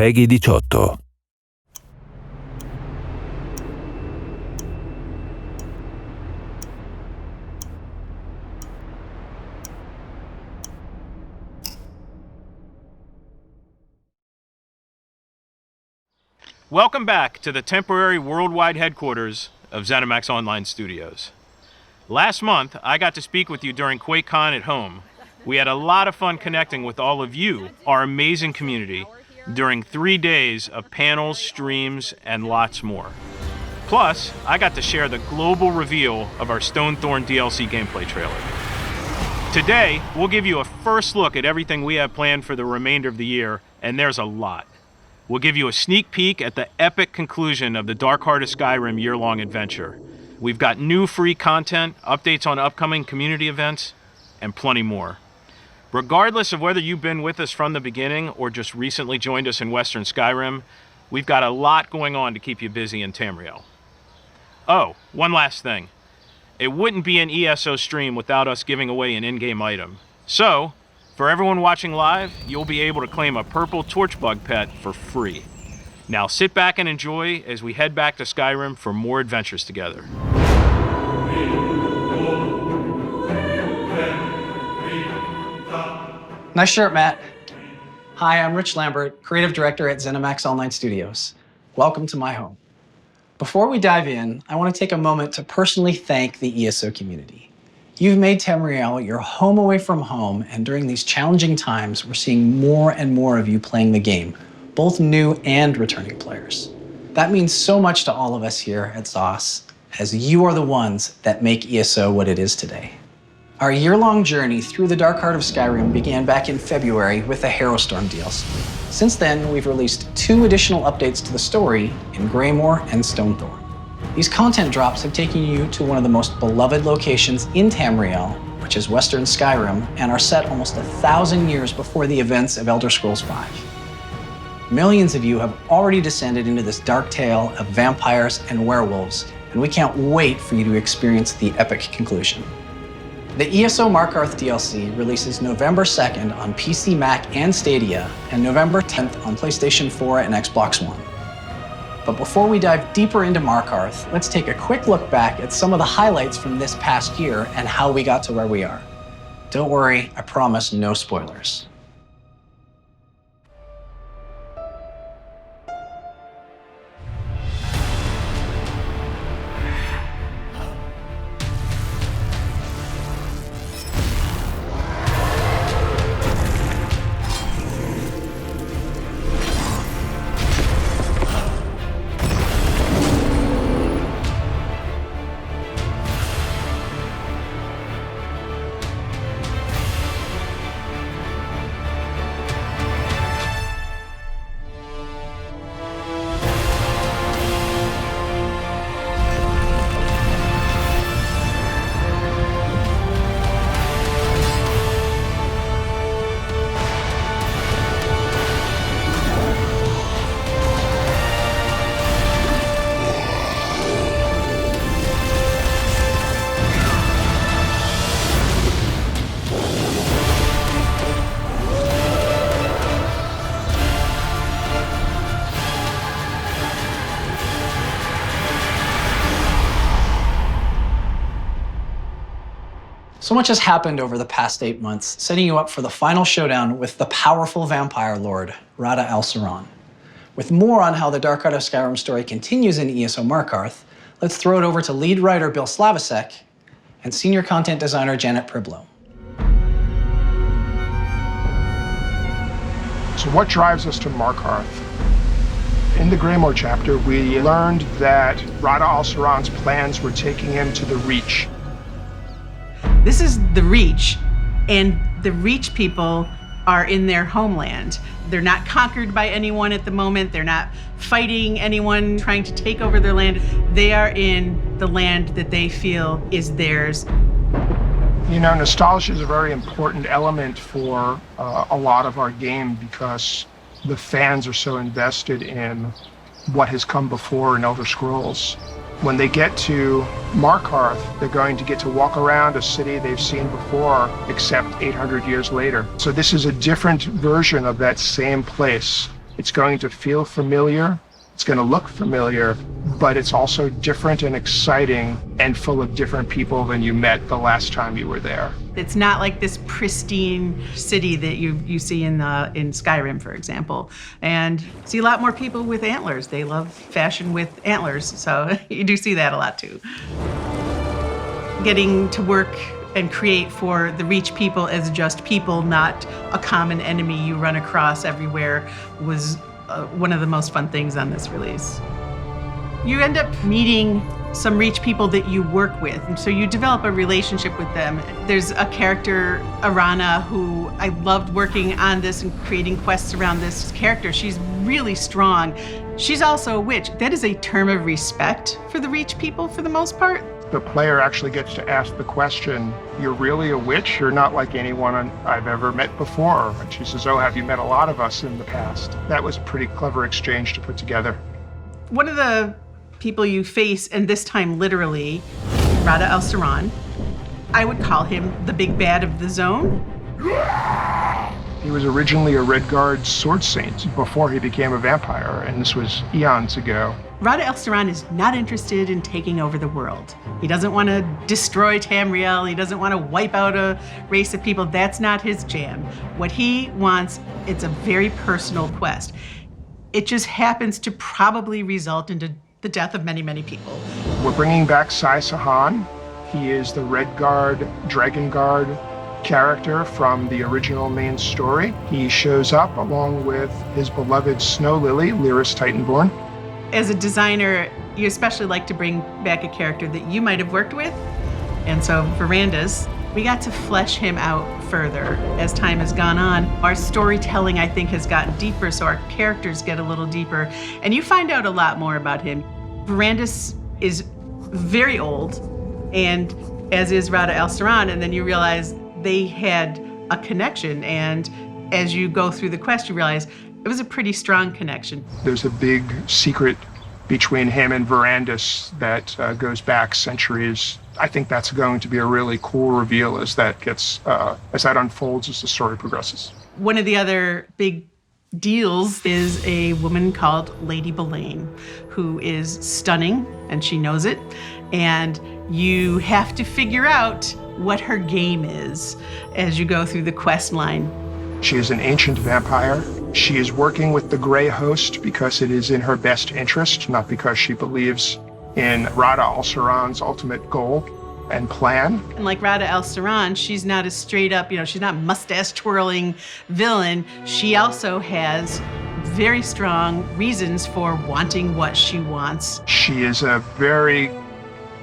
PEGI 18. Welcome back to the temporary worldwide headquarters of ZeniMax Online Studios. Last month, I got to speak with you during QuakeCon at home. We had a lot of fun connecting with all of you, our amazing community, during 3 days of panels, streams, and lots more. Plus, I got to share the global reveal of our Stonethorn DLC gameplay trailer. Today, we'll give you a first look at everything we have planned for the remainder of the year, and there's a lot. We'll give you a sneak peek at the epic conclusion of the Dark Heart of Skyrim year-long adventure. We've got new free content, updates on upcoming community events, and plenty more. Regardless of whether you've been with us from the beginning or just recently joined us in Western Skyrim, we've got a lot going on to keep you busy in Tamriel. Oh, one last thing. It wouldn't be an ESO stream without us giving away an in-game item. So, for everyone watching live, you'll be able to claim a purple torchbug pet for free. Now sit back and enjoy as we head back to Skyrim for more adventures together. Nice shirt, Matt. Hi, I'm Rich Lambert, Creative Director at ZeniMax Online Studios. Welcome to my home. Before we dive in, I want to take a moment to personally thank the ESO community. You've made Tamriel your home away from home, and during these challenging times, we're seeing more and more of you playing the game, both new and returning players. That means so much to all of us here at ZOS, as you are the ones that make ESO what it is today. Our year-long journey through the Dark Heart of Skyrim began back in February with the Harrowstorm DLC. Since then, we've released 2 additional updates to the story in Greymoor and Stonethorn. These content drops have taken you to one of the most beloved locations in Tamriel, which is Western Skyrim, and are set almost 1,000 years before the events of Elder Scrolls V. Millions of you have already descended into this dark tale of vampires and werewolves, and we can't wait for you to experience the epic conclusion. The ESO Markarth DLC releases November 2nd on PC, Mac, and Stadia, and November 10th on PlayStation 4 and Xbox One. But before we dive deeper into Markarth, let's take a quick look back at some of the highlights from this past year and how we got to where we are. Don't worry, I promise no spoilers. So much has happened over the past 8 months, setting you up for the final showdown with the powerful vampire lord, Rada al-Saran. With more on how the Dark Heart of Skyrim story continues in ESO Markarth, let's throw it over to lead writer Bill Slavisek and senior content designer Janet Priblo. So what drives us to Markarth? In the Greymoor chapter, we learned that Rada al-Saran's plans were taking him to the Reach. This is the Reach, and the Reach people are in their homeland. They're not conquered by anyone at the moment. They're not fighting anyone trying to take over their land. They are in the land that they feel is theirs. You know, nostalgia is a very important element for a lot of our game because the fans are so invested in what has come before in Elder Scrolls. When they get to Markarth, they're going to get to walk around a city they've seen before, except 800 years later. So this is a different version of that same place. It's going to feel familiar. It's going to look familiar, but it's also different and exciting and full of different people than you met the last time you were there. It's not like this pristine city that you see in Skyrim, for example. And see a lot more people with antlers. They love fashion with antlers, so you do see that a lot too. Getting to work and create for the Reach people as just people, not a common enemy you run across everywhere, was one of the most fun things on this release. You end up meeting some Reach people that you work with, and so you develop a relationship with them. There's a character, Arana, who I loved working on this and creating quests around this character. She's really strong. She's also a witch. That is a term of respect for the Reach people for the most part. The player actually gets to ask the question, "You're really a witch? You're not like anyone I've ever met before." And she says, "Oh, have you met a lot of us in the past?" That was a pretty clever exchange to put together. One of the people you face, and this time literally, Rada El-Saran, I would call him the big bad of the zone. He was originally a Redguard sword saint before he became a vampire, and this was eons ago. Rada El-Saran is not interested in taking over the world. He doesn't want to destroy Tamriel. He doesn't want to wipe out a race of people. That's not his jam. What he wants, it's a very personal quest. It just happens to probably result into the death of many, many people. We're bringing back Sai Sahan. He is the Redguard, Dragon Guard character from the original main story. He shows up along with his beloved Snow Lily, Lyris Titanborn. As a designer, you especially like to bring back a character that you might have worked with. And so Verandas, we got to flesh him out further as time has gone on. Our storytelling, I think, has gotten deeper, so our characters get a little deeper. And you find out a lot more about him. Verandas is very old, and as is Rada El-Saran, and then you realize they had a connection. And as you go through the quest, you realize it was a pretty strong connection. There's a big secret between him and Verandas that goes back centuries. I think that's going to be a really cool reveal as that unfolds as the story progresses. One of the other big deals is a woman called Lady Belaine, who is stunning, and she knows it. And you have to figure out what her game is as you go through the quest line. She is an ancient vampire. She is working with the Grey Host because it is in her best interest, not because she believes in Rada El-Saran's ultimate goal and plan. And like Rada El-Saran, she's not a straight up, she's not mustache twirling villain. She also has very strong reasons for wanting what she wants. She is a very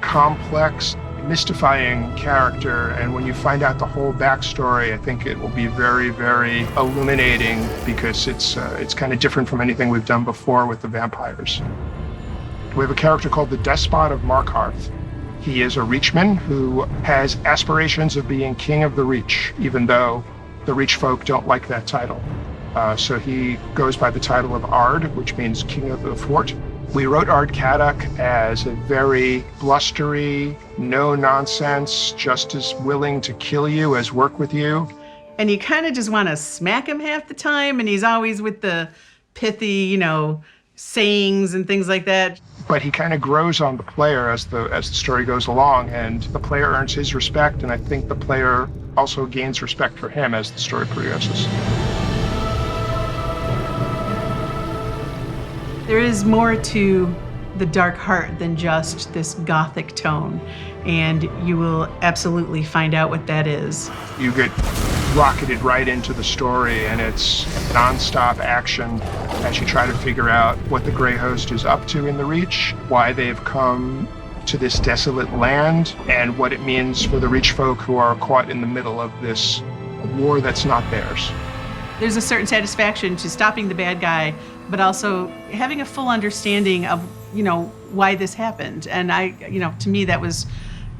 complex, mystifying character, and when you find out the whole backstory, I think it will be very, very illuminating because it's kind of different from anything we've done before with the vampires. We have a character called the Despot of Markarth. He is a Reachman who has aspirations of being king of the Reach, even though the Reach folk don't like that title. So he goes by the title of Ard, which means king of the fort. We wrote Ard Kadok as a very blustery, no-nonsense, just as willing to kill you as work with you. And you kind of just want to smack him half the time, and he's always with the pithy, sayings and things like that. But he kind of grows on the player as the story goes along, and the player earns his respect, and I think the player also gains respect for him as the story progresses. There is more to the Dark Heart than just this gothic tone, and you will absolutely find out what that is. You get rocketed right into the story, and it's non-stop action as you try to figure out what the Grey Host is up to in the Reach, why they've come to this desolate land, and what it means for the Reach folk who are caught in the middle of this war that's not theirs. There's a certain satisfaction to stopping the bad guy, but also having a full understanding of, why this happened. And to me, that was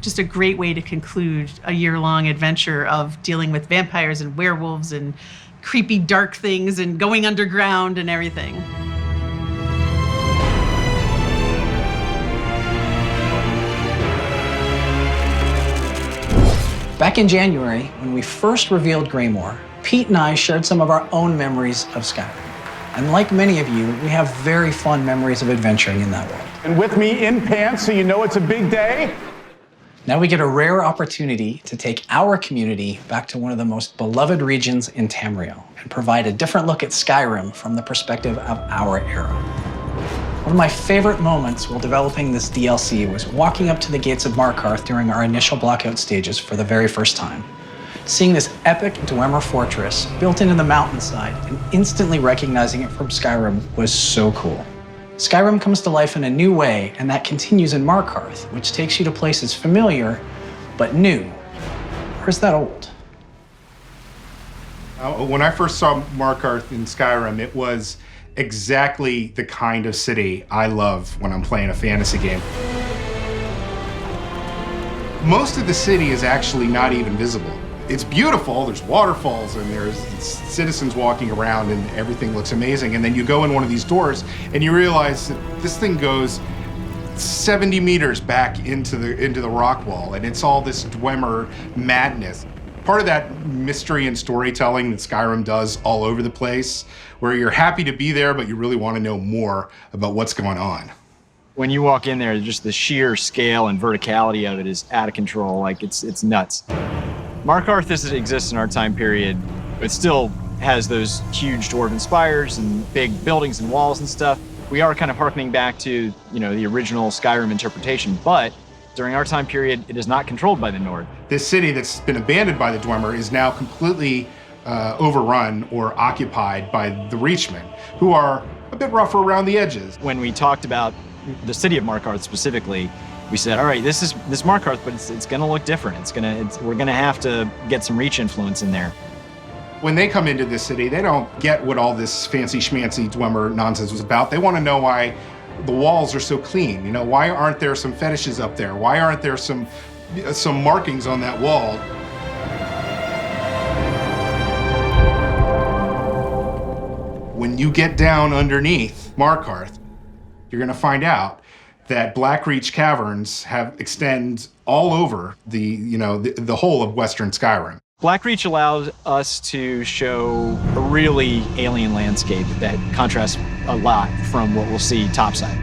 just a great way to conclude a year-long adventure of dealing with vampires and werewolves and creepy dark things and going underground and everything. Back in January, when we first revealed Greymoor, Pete and I shared some of our own memories of Skyrim. And like many of you, we have very fond memories of adventuring in that world. And with me in pants, so you know it's a big day. Now we get a rare opportunity to take our community back to one of the most beloved regions in Tamriel and provide a different look at Skyrim from the perspective of our era. One of my favorite moments while developing this DLC was walking up to the gates of Markarth during our initial blockout stages for the very first time. Seeing this epic Dwemer fortress built into the mountainside and instantly recognizing it from Skyrim was so cool. Skyrim comes to life in a new way, and that continues in Markarth, which takes you to places familiar, but new. Or is that old? When I first saw Markarth in Skyrim, it was exactly the kind of city I love when I'm playing a fantasy game. Most of the city is actually not even visible. It's beautiful, there's waterfalls and there's citizens walking around and everything looks amazing. And then you go in one of these doors and you realize that this thing goes 70 meters back into the rock wall, and it's all this Dwemer madness. Part of that mystery and storytelling that Skyrim does all over the place, where you're happy to be there, but you really want to know more about what's going on. When you walk in there, just the sheer scale and verticality of it is out of control. Like it's nuts. Markarth exists in our time period. It still has those huge dwarven spires and big buildings and walls and stuff. We are kind of harkening back to, the original Skyrim interpretation, but during our time period, it is not controlled by the Nord. This city that's been abandoned by the Dwemer is now completely overrun or occupied by the Reachmen, who are a bit rougher around the edges. When we talked about the city of Markarth specifically, we said, all right, this is Markarth, but it's going to look different. We're going to have to get some Reach influence in there. When they come into this city, they don't get what all this fancy schmancy Dwemer nonsense was about. They want to know why the walls are so clean. Why aren't there some fetishes up there? Why aren't there some markings on that wall? When you get down underneath Markarth, you're going to find out that Blackreach Caverns extend all over the whole of Western Skyrim. Blackreach allows us to show a really alien landscape that contrasts a lot from what we'll see topside.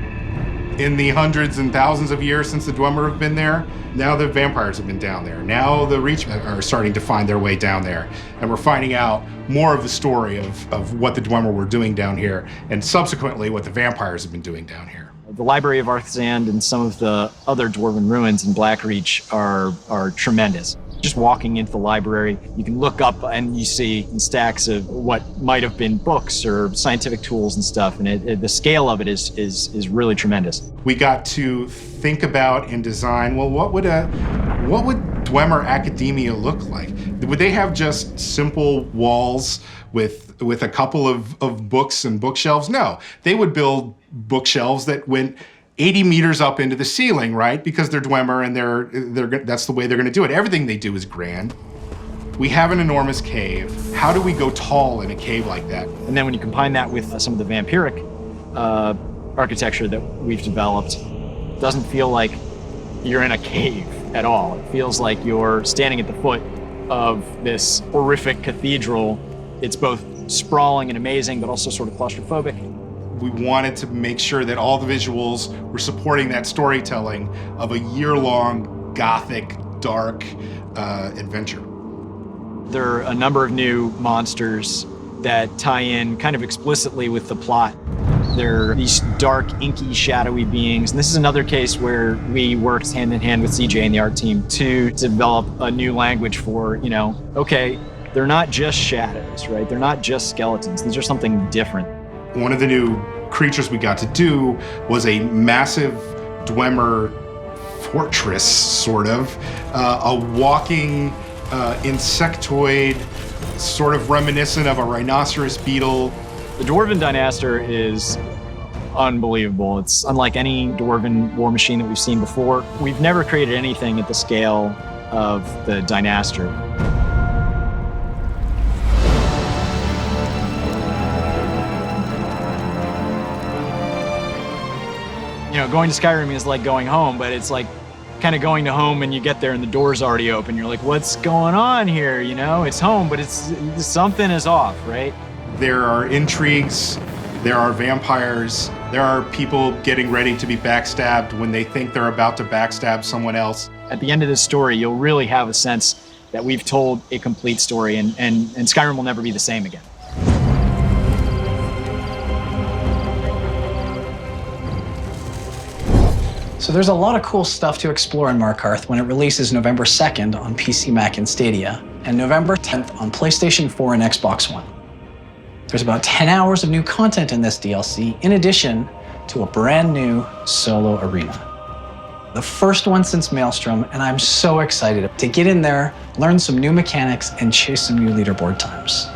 In the hundreds and thousands of years since the Dwemer have been there, now the vampires have been down there. Now the Reachmen are starting to find their way down there. And we're finding out more of the story of what the Dwemer were doing down here, and subsequently what the vampires have been doing down here. The Library of Arthsand and some of the other dwarven ruins in Blackreach are tremendous. Just walking into the library, you can look up and you see stacks of what might have been books or scientific tools and stuff, and the scale of it is really tremendous. We got to think about and design, well, what would Dwemer academia look like? Would they have just simple walls with a couple of books and bookshelves? No, they would build bookshelves that went 80 meters up into the ceiling, right? Because they're Dwemer and that's the way they're gonna do it. Everything they do is grand. We have an enormous cave. How do we go tall in a cave like that? And then when you combine that with some of the vampiric architecture that we've developed, it doesn't feel like you're in a cave at all. It feels like you're standing at the foot of this horrific cathedral. It's both sprawling and amazing, but also sort of claustrophobic. We wanted to make sure that all the visuals were supporting that storytelling of a year-long Gothic, dark adventure. There are a number of new monsters that tie in kind of explicitly with the plot. They're these dark, inky, shadowy beings. And this is another case where we worked hand in hand with CJ and the art team to develop a new language for, okay, they're not just shadows, right? They're not just skeletons. These are something different. One of the new creatures we got to do was a massive Dwemer fortress, sort of, a walking insectoid, sort of reminiscent of a rhinoceros beetle. The Dwarven Dynaster is unbelievable. It's unlike any Dwarven war machine that we've seen before. We've never created anything at the scale of the Dynaster. Going to Skyrim is like going home, but it's like kind of going to home and you get there and the door's already open. You're like, what's going on here? It's home, but it's something is off, right? There are intrigues There are vampires. There are people getting ready to be backstabbed when they think they're about to backstab someone else. At the end of this story, you'll really have a sense that we've told a complete story, and Skyrim will never be the same again. So there's a lot of cool stuff to explore in Markarth when it releases November 2nd on PC, Mac, and Stadia, and November 10th on PlayStation 4 and Xbox One. There's about 10 hours of new content in this DLC, in addition to a brand new solo arena. The first one since Maelstrom, and I'm so excited to get in there, learn some new mechanics, and chase some new leaderboard times.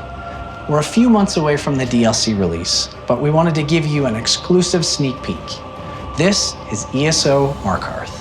We're a few months away from the DLC release, but we wanted to give you an exclusive sneak peek. This is ESO Markarth.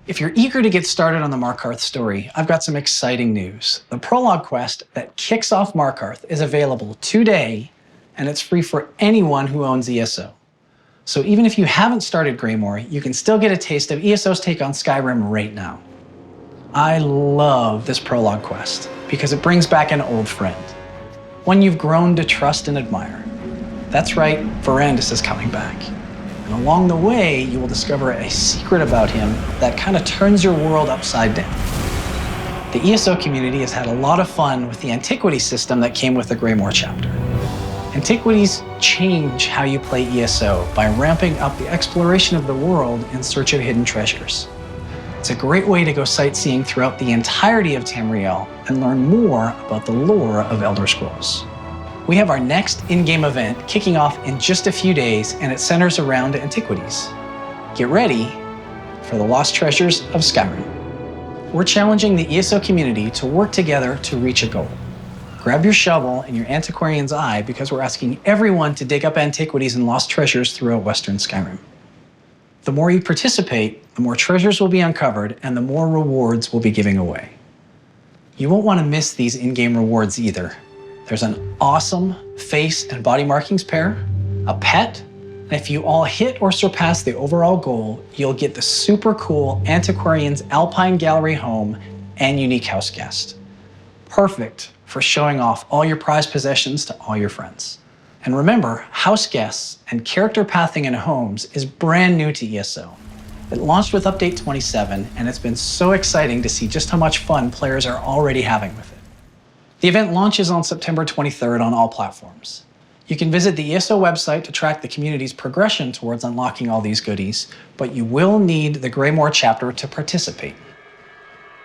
If you're eager to get started on the Markarth story, I've got some exciting news. The prologue quest that kicks off Markarth is available today, and it's free for anyone who owns ESO. So even if you haven't started Greymoor, you can still get a taste of ESO's take on Skyrim right now. I love this prologue quest because it brings back an old friend, one you've grown to trust and admire. That's right, Verandis is coming back. And along the way, you will discover a secret about him that kind of turns your world upside down. The ESO community has had a lot of fun with the antiquity system that came with the Greymoor chapter. Antiquities change how you play ESO by ramping up the exploration of the world in search of hidden treasures. It's a great way to go sightseeing throughout the entirety of Tamriel and learn more about the lore of Elder Scrolls. We have our next in-game event kicking off in just a few days, and it centers around antiquities. Get ready for the Lost Treasures of Skyrim. We're challenging the ESO community to work together to reach a goal. Grab your shovel and your antiquarian's eye because we're asking everyone to dig up antiquities and lost treasures throughout Western Skyrim. The more you participate, the more treasures will be uncovered and the more rewards we'll be giving away. You won't want to miss these in-game rewards either. There's an awesome face and body markings pair, a pet, and if you all hit or surpass the overall goal, you'll get the super cool Antiquarian's Alpine Gallery home and unique house guest. Perfect for showing off all your prized possessions to all your friends. And remember, house guests and character pathing in homes is brand new to ESO. It launched with Update 27, and it's been so exciting to see just how much fun players are already having with it. The event launches on September 23rd on all platforms. You can visit the ESO website to track the community's progression towards unlocking all these goodies, but you will need the Greymoor chapter to participate.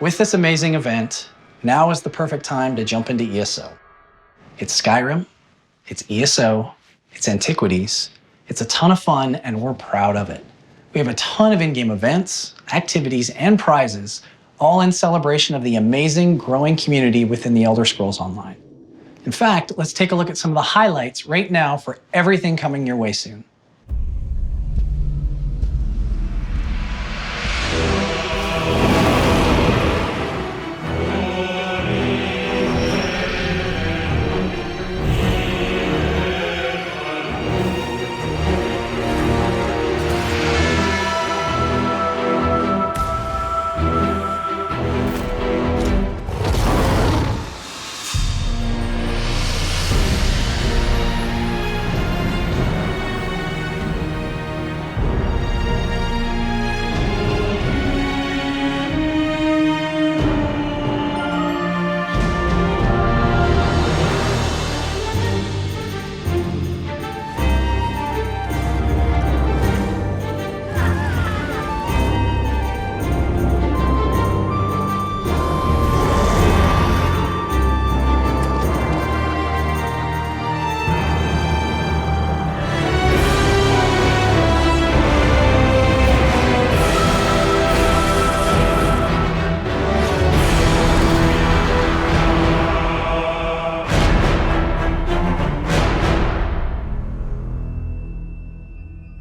With this amazing event, now is the perfect time to jump into ESO. It's Skyrim, it's ESO, it's antiquities, it's a ton of fun, and we're proud of it. We have a ton of in-game events, activities, and prizes, all in celebration of the amazing growing community within the Elder Scrolls Online. In fact, let's take a look at some of the highlights right now for everything coming your way soon.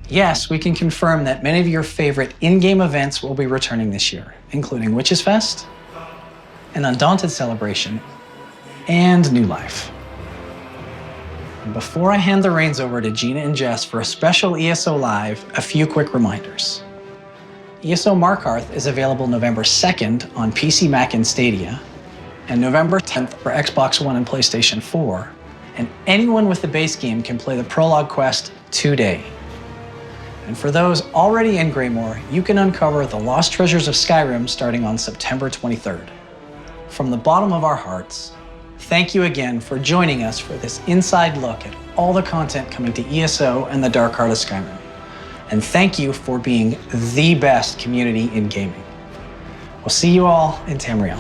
Yes, we can confirm that many of your favorite in-game events will be returning this year, including Witches Fest, an Undaunted celebration, and New Life. And before I hand the reins over to Gina and Jess for a special ESO Live, a few quick reminders. ESO Markarth is available November 2nd on PC, Mac, and Stadia, and November 10th for Xbox One and PlayStation 4, and anyone with the base game can play the Prologue quest today. And for those already in Greymore, you can uncover the Lost Treasures of Skyrim starting on September 23rd. From the bottom of our hearts, thank you again for joining us for this inside look at all the content coming to ESO and the Dark Heart of Skyrim. And thank you for being the best community in gaming. We'll see you all in Tamriel.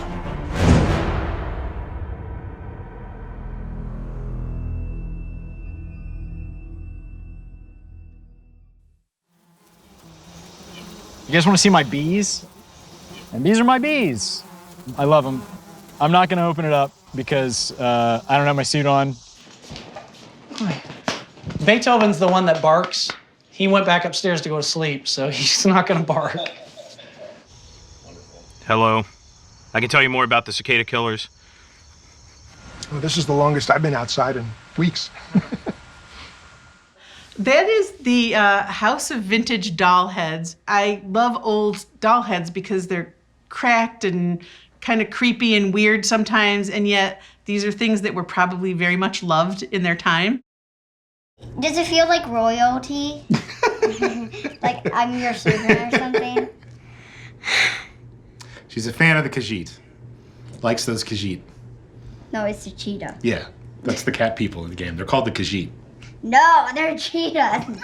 You guys want to see my bees? And these are my bees. I love them. I'm not going to open it up because I don't have my suit on. Beethoven's the one that barks. He went back upstairs to go to sleep, so he's not going to bark. Hello. I can tell you more about the cicada killers. Well, this is the longest I've been outside in weeks. That is the House of Vintage Doll Heads. I love old doll heads because they're cracked and kind of creepy and weird sometimes, and yet these are things that were probably very much loved in their time. Does it feel like royalty? Like I'm your servant or something? She's a fan of the Khajiit. Likes those Khajiit. No, it's a cheetah. Yeah, that's the cat people in the game. They're called the Khajiit. No, they're cheetahs.